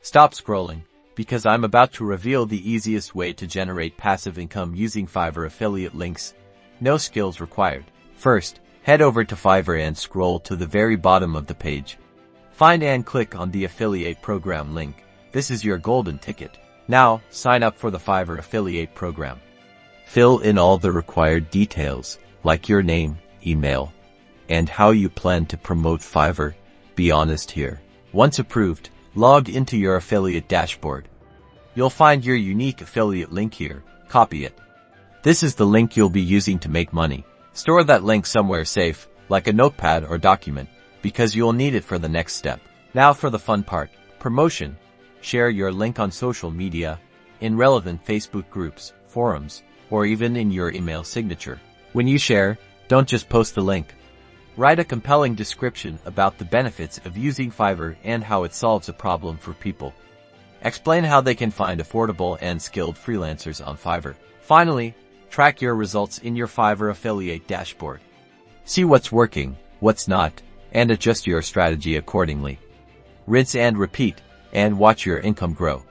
Stop scrolling, because I'm about to reveal the easiest way to generate passive income using Fiverr affiliate links. No skills required. First, head over to Fiverr and scroll to the very bottom of the page. Find and click on the affiliate program link. This is your golden ticket. Now, sign up for the Fiverr affiliate program. Fill in all the required details, like your name, email, and how you plan to promote Fiverr. Be honest here. Once approved, log into your affiliate dashboard. You'll find your unique affiliate link here. Copy it. This is the link you'll be using to make money. Store that link somewhere safe, like a notepad or document, because you'll need it for the next step. Now for the fun part, promotion. Share your link on social media, in relevant Facebook groups, forums, or even in your email signature. When you share, don't just post the link. Write a compelling description about the benefits of using Fiverr and how it solves a problem for people. Explain how they can find affordable and skilled freelancers on Fiverr. Finally, track your results in your Fiverr affiliate dashboard. See what's working, what's not, and adjust your strategy accordingly. Rinse and repeat, and watch your income grow.